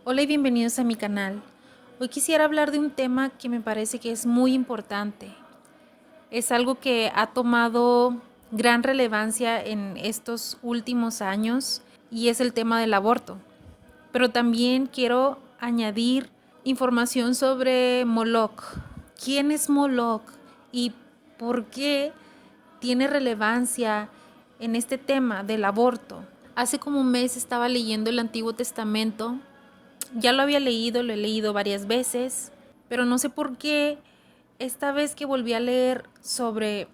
Hola y bienvenidos a mi canal. Hoy quisiera hablar de un tema que me parece que es muy importante. Es algo que ha tomado gran relevancia en estos últimos años y es el tema del aborto. Pero también quiero añadir información sobre Moloch. ¿Quién es Moloch y por qué tiene relevancia en este tema del aborto? Hace como un mes estaba leyendo el Antiguo Testamento. Ya lo había leído, lo he leído varias veces, pero no sé por qué esta vez que volví a leer sobre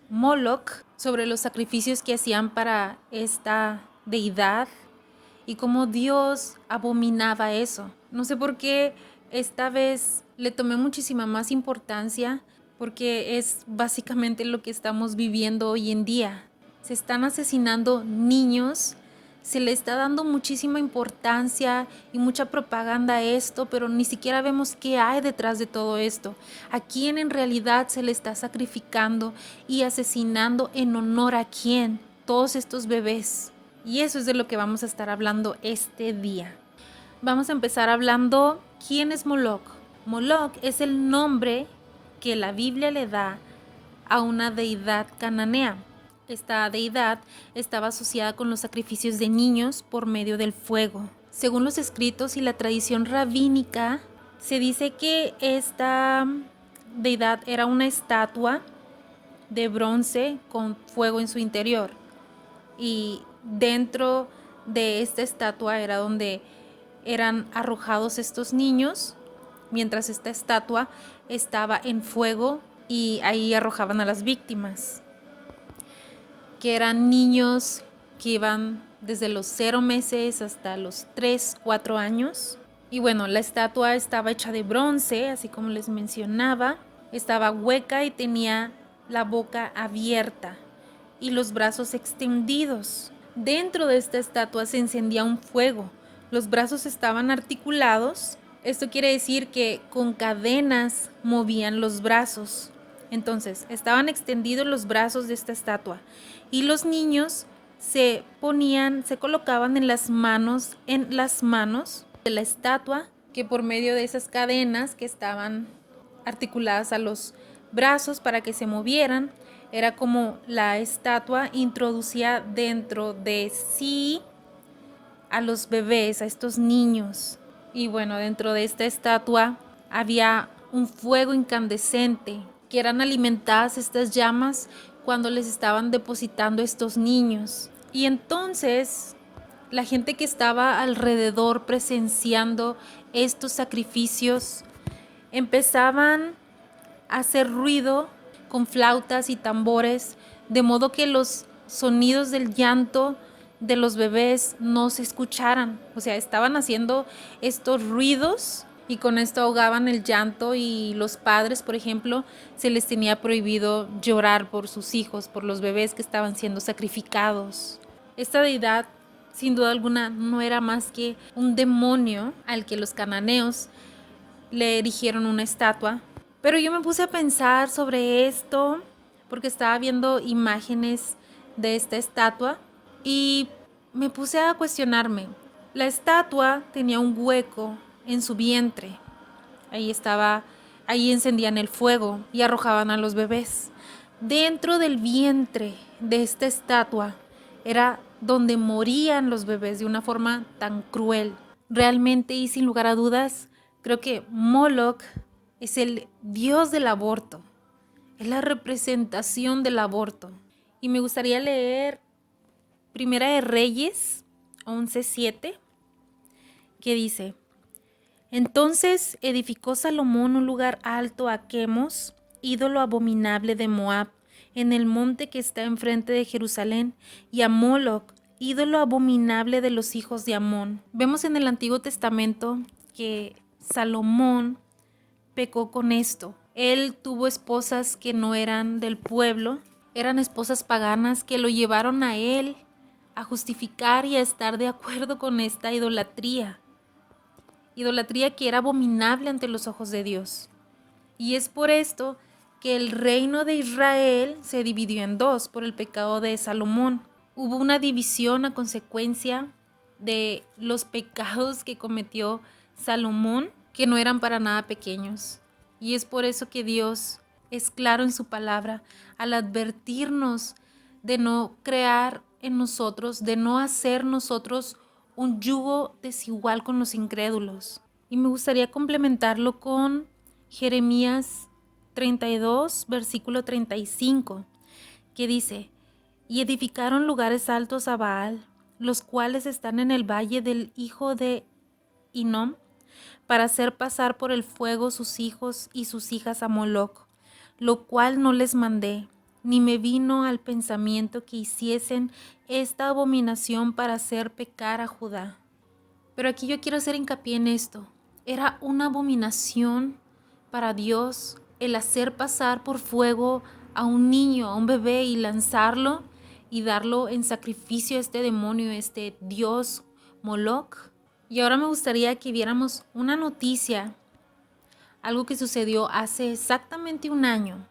Moloch, sobre los sacrificios que hacían para esta deidad y cómo Dios abominaba eso. No sé por qué esta vez le tomé muchísima más importancia porque es básicamente lo que estamos viviendo hoy en día. Se están asesinando niños, se le está dando muchísima importancia y mucha propaganda a esto, pero ni siquiera vemos qué hay detrás de todo esto. ¿A quién en realidad se le está sacrificando y asesinando en honor a quién? Todos estos bebés. Y eso es de lo que vamos a estar hablando este día. Vamos a empezar hablando quién es Moloch. Moloch es el nombre que la Biblia le da a una deidad cananea. Esta deidad estaba asociada con los sacrificios de niños por medio del fuego. Según los escritos y la tradición rabínica, se dice que esta deidad era una estatua de bronce con fuego en su interior. Y dentro de esta estatua era donde eran arrojados estos niños, mientras esta estatua estaba en fuego y ahí arrojaban a las víctimas, que eran niños que iban desde los 0 meses hasta los 3, 4 años. Y bueno, la estatua estaba hecha de bronce, así como les mencionaba, estaba hueca y tenía la boca abierta y los brazos extendidos. Dentro de esta estatua se encendía un fuego. Los brazos estaban articulados. Esto quiere decir que con cadenas movían los brazos. Entonces, estaban extendidos los brazos de esta estatua y los niños se colocaban en las manos de la estatua, que por medio de esas cadenas que estaban articuladas a los brazos para que se movieran, era como la estatua introducía dentro de sí a los bebés, a estos niños. Y bueno, dentro de esta estatua había un fuego incandescente, que eran alimentadas estas llamas cuando les estaban depositando estos niños. Y entonces la gente que estaba alrededor presenciando estos sacrificios empezaban a hacer ruido con flautas y tambores, de modo que los sonidos del llanto de los bebés no se escucharan. O sea, estaban haciendo estos ruidos y con esto ahogaban el llanto, y los padres, por ejemplo, se les tenía prohibido llorar por sus hijos, por los bebés que estaban siendo sacrificados. Esta deidad, sin duda alguna, no era más que un demonio al que los cananeos le erigieron una estatua. Pero yo me puse a pensar sobre esto porque estaba viendo imágenes de esta estatua y me puse a cuestionarme. La estatua tenía un hueco en su vientre. Ahí encendían el fuego y arrojaban a los bebés. Dentro del vientre de esta estatua era donde morían los bebés de una forma tan cruel. Realmente, y sin lugar a dudas, creo que Moloch es el dios del aborto, es la representación del aborto. Y me gustaría leer Primera de Reyes 11:7, que dice: Entonces edificó Salomón un lugar alto a Quemos, ídolo abominable de Moab, en el monte que está enfrente de Jerusalén, y a Moloch, ídolo abominable de los hijos de Amón. Vemos en el Antiguo Testamento que Salomón pecó con esto. Él tuvo esposas que no eran del pueblo, eran esposas paganas que lo llevaron a él a justificar y a estar de acuerdo con esta idolatría. Idolatría que era abominable ante los ojos de Dios. Y es por esto que el reino de Israel se dividió en dos por el pecado de Salomón. Hubo una división a consecuencia de los pecados que cometió Salomón, que no eran para nada pequeños. Y es por eso que Dios es claro en su palabra al advertirnos de no crear en nosotros, de no hacer nosotros un yugo desigual con los incrédulos. Y me gustaría complementarlo con Jeremías 32, versículo 35, que dice: y edificaron lugares altos a Baal, los cuales están en el valle del hijo de Hinnom, para hacer pasar por el fuego sus hijos y sus hijas a Moloc, lo cual no les mandé, ni me vino al pensamiento que hiciesen esta abominación para hacer pecar a Judá. Pero aquí yo quiero hacer hincapié en esto. Era una abominación para Dios el hacer pasar por fuego a un niño, a un bebé, y lanzarlo y darlo en sacrificio a este demonio, este dios Moloch. Y ahora me gustaría que viéramos una noticia, algo que sucedió hace exactamente un año,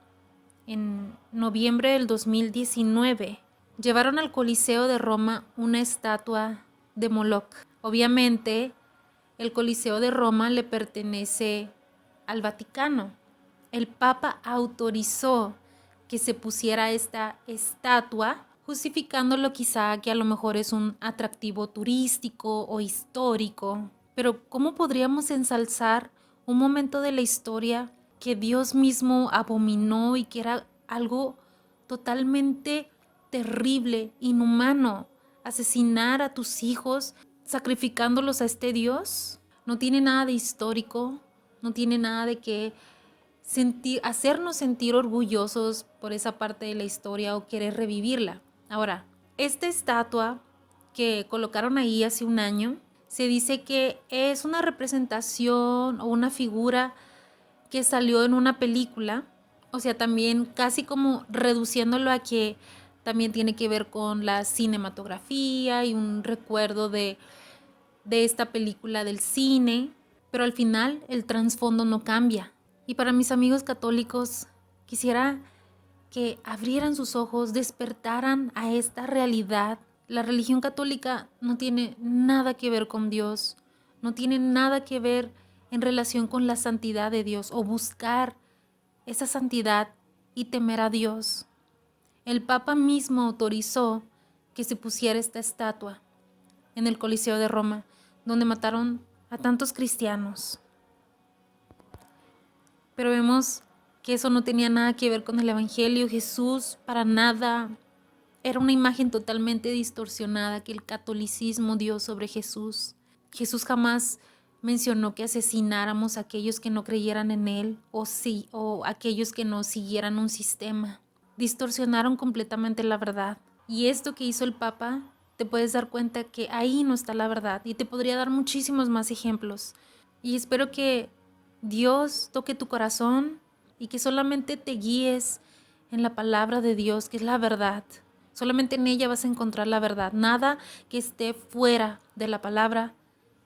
en noviembre del 2019. Llevaron al Coliseo de Roma una estatua de Moloch. Obviamente, el Coliseo de Roma le pertenece al Vaticano. El Papa autorizó que se pusiera esta estatua, justificándolo quizá que a lo mejor es un atractivo turístico o histórico. Pero ¿cómo podríamos ensalzar un momento de la historia que Dios mismo abominó y que era algo totalmente terrible, inhumano? Asesinar a tus hijos sacrificándolos a este Dios no tiene nada de histórico, no tiene nada de que hacernos sentir orgullosos por esa parte de la historia o querer revivirla. Ahora, esta estatua que colocaron ahí hace un año, se dice que es una representación o una figura que salió en una película, o sea, también casi como reduciéndolo a que también tiene que ver con la cinematografía y un recuerdo de esta película del cine, pero al final el trasfondo no cambia. Y para mis amigos católicos, quisiera que abrieran sus ojos, despertaran a esta realidad. La religión católica no tiene nada que ver con Dios, no tiene nada que ver en relación con la santidad de Dios o buscar esa santidad y temer a Dios. El Papa mismo autorizó que se pusiera esta estatua en el Coliseo de Roma, donde mataron a tantos cristianos. Pero vemos que eso no tenía nada que ver con el Evangelio. Jesús, para nada, era una imagen totalmente distorsionada que el catolicismo dio sobre Jesús. Jesús jamás mencionó que asesináramos a aquellos que no creyeran en Él o aquellos que no siguieran un sistema. Distorsionaron completamente la verdad. Y esto que hizo el Papa, te puedes dar cuenta que ahí no está la verdad. Y te podría dar muchísimos más ejemplos. Y espero que Dios toque tu corazón y que solamente te guíes en la palabra de Dios, que es la verdad. Solamente en ella vas a encontrar la verdad. Nada que esté fuera de la palabra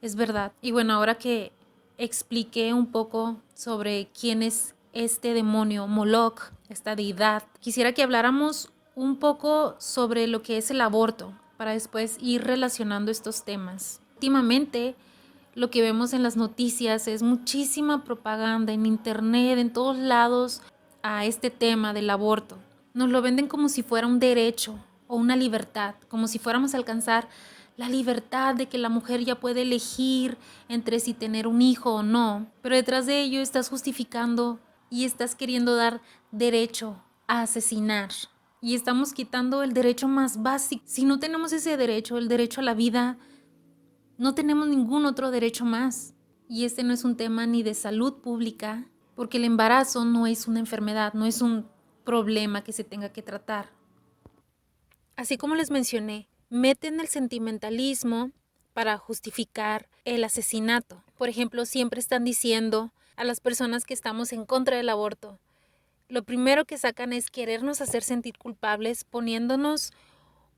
es verdad. Y bueno, ahora que expliqué un poco sobre quién es este demonio, Moloch, esta deidad, quisiera que habláramos un poco sobre lo que es el aborto, para después ir relacionando estos temas. Últimamente, lo que vemos en las noticias es muchísima propaganda en internet, en todos lados, a este tema del aborto. Nos lo venden como si fuera un derecho o una libertad, como si fuéramos a alcanzar la libertad de que la mujer ya puede elegir entre si tener un hijo o no. Pero detrás de ello estás justificando y estás queriendo dar derecho a asesinar. Y estamos quitando el derecho más básico. Si no tenemos ese derecho, el derecho a la vida, no tenemos ningún otro derecho más. Y este no es un tema ni de salud pública, porque el embarazo no es una enfermedad, no es un problema que se tenga que tratar. Así como les mencioné, meten el sentimentalismo para justificar el asesinato. Por ejemplo, siempre están diciendo a las personas que estamos en contra del aborto, lo primero que sacan es querernos hacer sentir culpables poniéndonos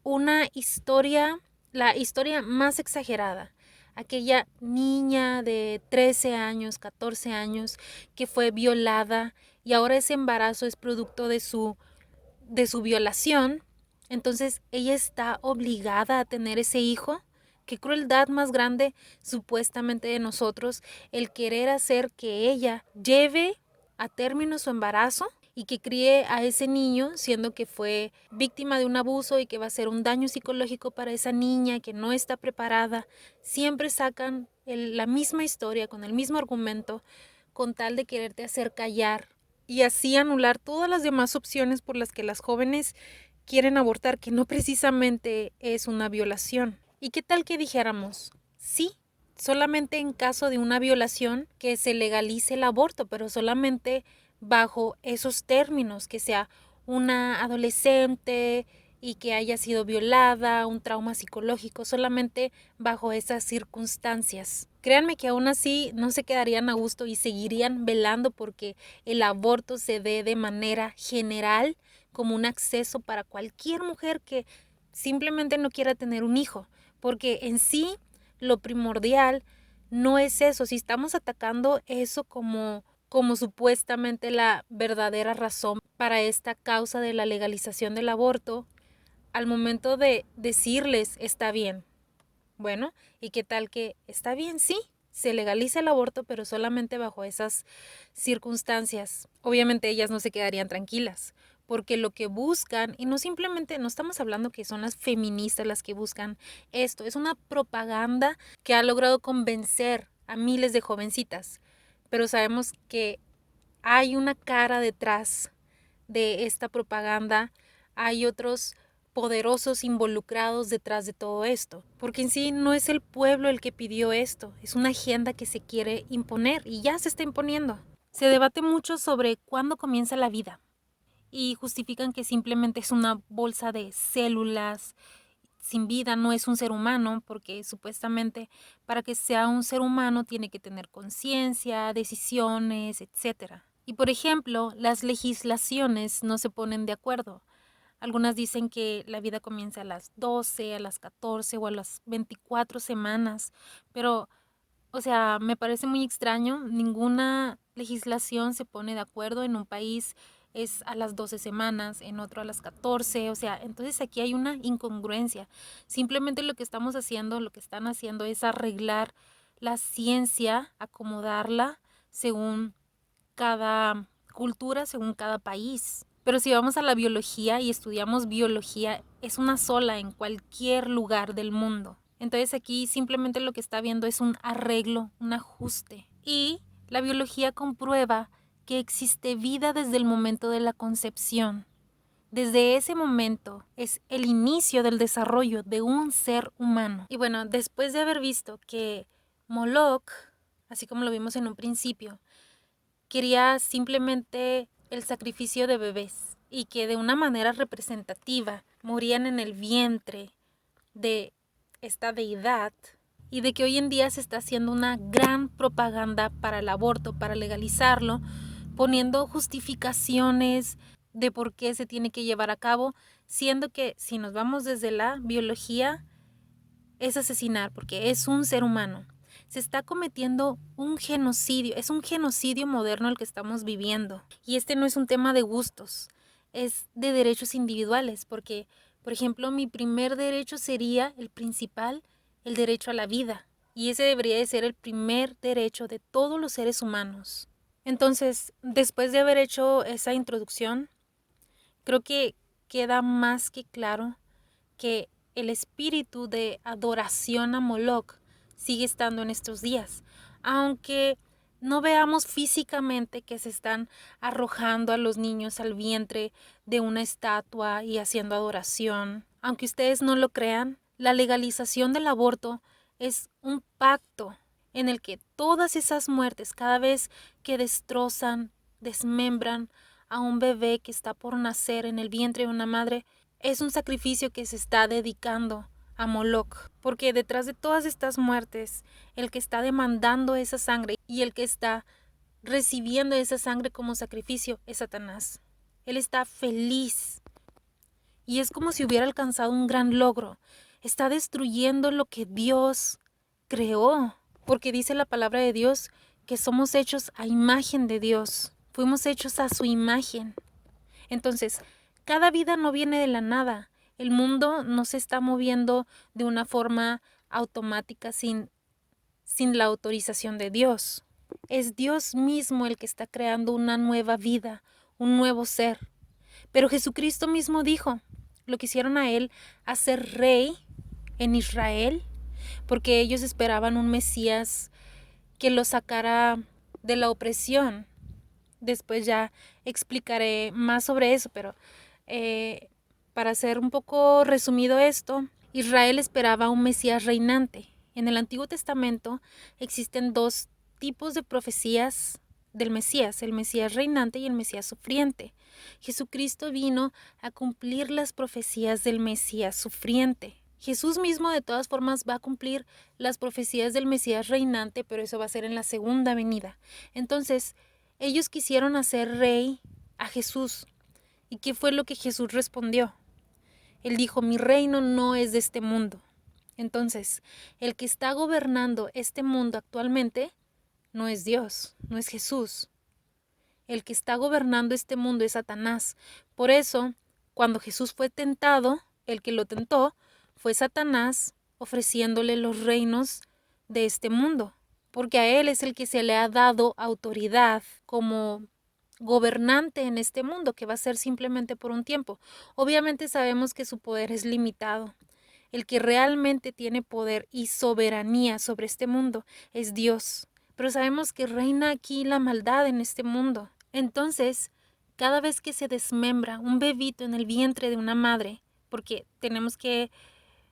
una historia, la historia más exagerada. Aquella niña de 13 años, 14 años que fue violada y ahora ese embarazo es producto de su violación. Entonces ella está obligada a tener ese hijo. qué crueldad más grande supuestamente de nosotros el querer hacer que ella lleve a término su embarazo y que críe a ese niño siendo que fue víctima de un abuso y que va a ser un daño psicológico para esa niña que no está preparada. Siempre sacan la misma historia con el mismo argumento con tal de quererte hacer callar y así anular todas las demás opciones por las que las jóvenes quieren abortar, que no precisamente es una violación. ¿Y qué tal que dijéramos? Sí, solamente en caso de una violación que se legalice el aborto, pero solamente bajo esos términos, que sea una adolescente y que haya sido violada, un trauma psicológico, solamente bajo esas circunstancias. Créanme que aún así no se quedarían a gusto y seguirían velando porque el aborto se dé de manera general como un acceso para cualquier mujer que simplemente no quiera tener un hijo, porque en sí lo primordial no es eso. Si estamos atacando eso como supuestamente la verdadera razón para esta causa de la legalización del aborto, al momento de decirles está bien, bueno, ¿y qué tal que está bien? Sí, se legaliza el aborto, pero solamente bajo esas circunstancias. Obviamente ellas no se quedarían tranquilas, porque lo que buscan, y no simplemente, no estamos hablando que son las feministas las que buscan esto, es una propaganda que ha logrado convencer a miles de jovencitas, pero sabemos que hay una cara detrás de esta propaganda, hay otros poderosos involucrados detrás de todo esto, porque en sí no es el pueblo el que pidió esto, es una agenda que se quiere imponer y ya se está imponiendo. Se debate mucho sobre cuándo comienza la vida y justifican que simplemente es una bolsa de células sin vida, no es un ser humano, porque supuestamente para que sea un ser humano tiene que tener conciencia, decisiones, etcétera. Y por ejemplo, las legislaciones no se ponen de acuerdo. Algunas dicen que la vida comienza a las 12, a las 14 o a las 24 semanas, pero, o sea, me parece muy extraño. Ninguna legislación se pone de acuerdo. En un país es a las 12 semanas, en otro a las 14, o sea, entonces aquí hay una incongruencia. Simplemente lo que estamos haciendo, lo que están haciendo es arreglar la ciencia, acomodarla según cada cultura, según cada país. Pero si vamos a la biología y estudiamos biología, es una sola en cualquier lugar del mundo. Entonces aquí simplemente lo que está viendo es un arreglo, un ajuste. Y la biología comprueba que existe vida desde el momento de la concepción. Desde ese momento es el inicio del desarrollo de un ser humano. Y bueno, después de haber visto que Moloch, así como lo vimos en un principio, quería simplemente el sacrificio de bebés y que de una manera representativa morían en el vientre de esta deidad, y de que hoy en día se está haciendo una gran propaganda para el aborto, para legalizarlo, poniendo justificaciones de por qué se tiene que llevar a cabo, siendo que si nos vamos desde la biología es asesinar porque es un ser humano. Se está cometiendo un genocidio, es un genocidio moderno el que estamos viviendo. Y este no es un tema de gustos, es de derechos individuales, porque, por ejemplo, mi primer derecho sería el principal, el derecho a la vida. Y ese debería de ser el primer derecho de todos los seres humanos. Entonces, después de haber hecho esa introducción, creo que queda más que claro que el espíritu de adoración a Moloch sigue estando en estos días, aunque no veamos físicamente que se están arrojando a los niños al vientre de una estatua y haciendo adoración. Aunque ustedes no lo crean, la legalización del aborto es un pacto en el que todas esas muertes, cada vez que destrozan, desmembran a un bebé que está por nacer en el vientre de una madre, es un sacrificio que se está dedicando a Moloch, porque detrás de todas estas muertes, el que está demandando esa sangre y el que está recibiendo esa sangre como sacrificio es Satanás. Él está feliz y es como si hubiera alcanzado un gran logro. Está destruyendo lo que Dios creó, porque dice la palabra de Dios que somos hechos a imagen de Dios. Fuimos hechos a su imagen. Entonces, cada vida no viene de la nada. El mundo no se está moviendo de una forma automática sin la autorización de Dios. Es Dios mismo el que está creando una nueva vida, un nuevo ser. Pero Jesucristo mismo dijo, lo quisieron a él hacer rey en Israel, porque ellos esperaban un Mesías que los sacara de la opresión. Después ya explicaré más sobre eso, pero para hacer un poco resumido esto, Israel esperaba un Mesías reinante. En el Antiguo Testamento existen dos tipos de profecías del Mesías, el Mesías reinante y el Mesías sufriente. Jesucristo vino a cumplir las profecías del Mesías sufriente. Jesús mismo de todas formas va a cumplir las profecías del Mesías reinante, pero eso va a ser en la segunda venida. Entonces, ellos quisieron hacer rey a Jesús. ¿Y qué fue lo que Jesús respondió? Él dijo, mi reino no es de este mundo. Entonces, el que está gobernando este mundo actualmente no es Dios, no es Jesús. El que está gobernando este mundo es Satanás. Por eso, cuando Jesús fue tentado, el que lo tentó fue Satanás ofreciéndole los reinos de este mundo, porque a él es el que se le ha dado autoridad como gobernante en este mundo, que va a ser simplemente por un tiempo. Obviamente sabemos que su poder es limitado. El que realmente tiene poder y soberanía sobre este mundo es Dios. Pero sabemos que reina aquí la maldad en este mundo. Entonces, cada vez que se desmembra un bebito en el vientre de una madre, porque tenemos que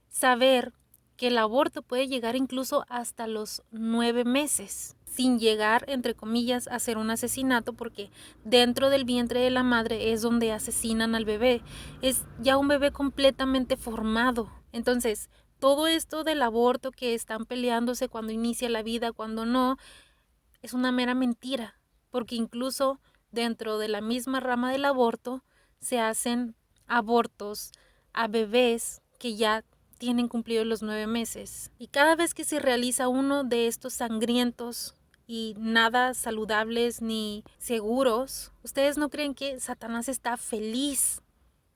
saber que el aborto puede llegar incluso hasta los 9 meses, sin llegar, entre comillas, a ser un asesinato, porque dentro del vientre de la madre es donde asesinan al bebé. Es ya un bebé completamente formado. Entonces, todo esto del aborto que están peleándose cuando inicia la vida, cuando no, es una mera mentira, porque incluso dentro de la misma rama del aborto se hacen abortos a bebés que ya tienen cumplidos los 9 meses. Y cada vez que se realiza uno de estos sangrientos y nada saludables ni seguros, ¿ustedes no creen que Satanás está feliz?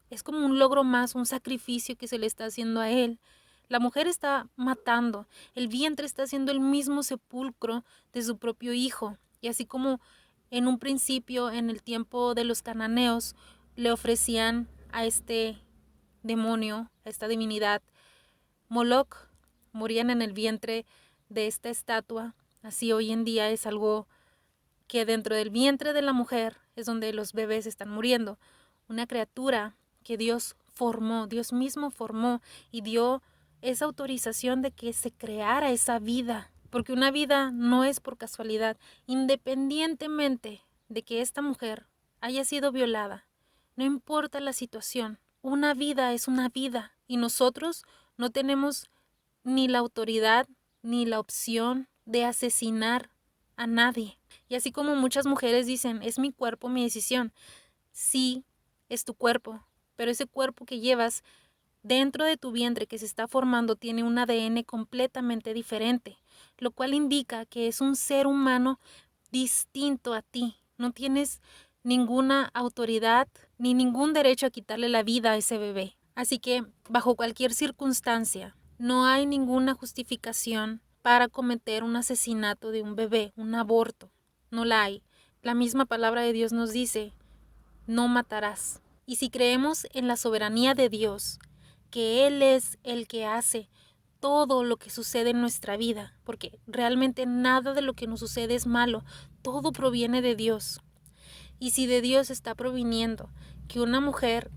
Es como un logro más, un sacrificio que se le está haciendo a él. La mujer está matando, el vientre está haciendo el mismo sepulcro de su propio hijo. Y así como en un principio, en el tiempo de los cananeos, le ofrecían a este demonio, a esta divinidad, Moloch, morían en el vientre de esta estatua. Así hoy en día es algo que dentro del vientre de la mujer es donde los bebés están muriendo. Una criatura que Dios formó, Dios mismo formó y dio esa autorización de que se creara esa vida. Porque una vida no es por casualidad, independientemente de que esta mujer haya sido violada. No importa la situación, una vida es una vida y nosotros no tenemos ni la autoridad ni la opción de asesinar a nadie. Y así como muchas mujeres dicen, es mi cuerpo, mi decisión. Sí, es tu cuerpo, pero ese cuerpo que llevas dentro de tu vientre que se está formando tiene un ADN completamente diferente, lo cual indica que es un ser humano distinto a ti. No tienes ninguna autoridad ni ningún derecho a quitarle la vida a ese bebé. Así que, bajo cualquier circunstancia, no hay ninguna justificación para cometer un asesinato de un bebé, un aborto. No la hay. La misma palabra de Dios nos dice, no matarás. Y si creemos en la soberanía de Dios, que Él es el que hace todo lo que sucede en nuestra vida, porque realmente nada de lo que nos sucede es malo, todo proviene de Dios. Y si de Dios está proviniendo que una mujer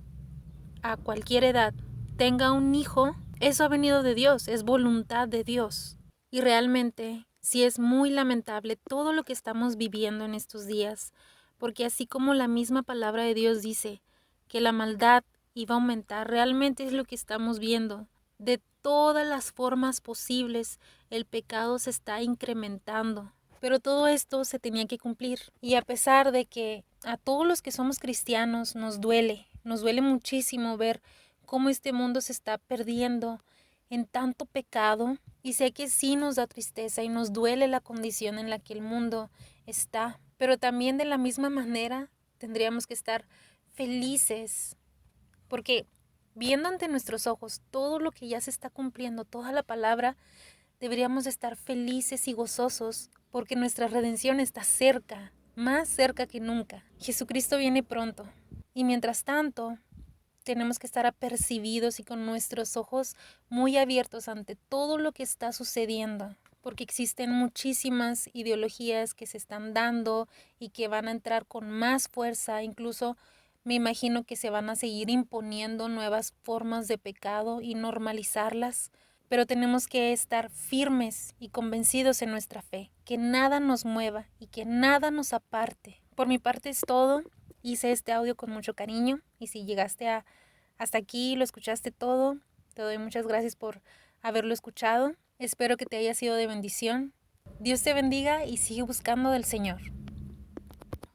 a cualquier edad tenga un hijo, eso ha venido de Dios, es voluntad de Dios. Y realmente sí es muy lamentable todo lo que estamos viviendo en estos días, porque así como la misma palabra de Dios dice que la maldad iba a aumentar, realmente es lo que estamos viendo. De todas las formas posibles, el pecado se está incrementando. Pero todo esto se tenía que cumplir. Y a pesar de que a todos los que somos cristianos nos duele muchísimo ver cómo este mundo se está perdiendo en tanto pecado. Y sé que sí nos da tristeza y nos duele la condición en la que el mundo está. Pero también de la misma manera tendríamos que estar felices porque viendo ante nuestros ojos todo lo que ya se está cumpliendo, toda la palabra, deberíamos estar felices y gozosos porque nuestra redención está cerca, más cerca que nunca. Jesucristo viene pronto y mientras tanto tenemos que estar apercibidos y con nuestros ojos muy abiertos ante todo lo que está sucediendo, porque existen muchísimas ideologías que se están dando y que van a entrar con más fuerza, incluso me imagino que se van a seguir imponiendo nuevas formas de pecado y normalizarlas, pero tenemos que estar firmes y convencidos en nuestra fe, que nada nos mueva y que nada nos aparte. Por mi parte es todo. Hice este audio con mucho cariño y si llegaste hasta aquí, lo escuchaste todo, te doy muchas gracias por haberlo escuchado. Espero que te haya sido de bendición. Dios te bendiga y sigue buscando del Señor.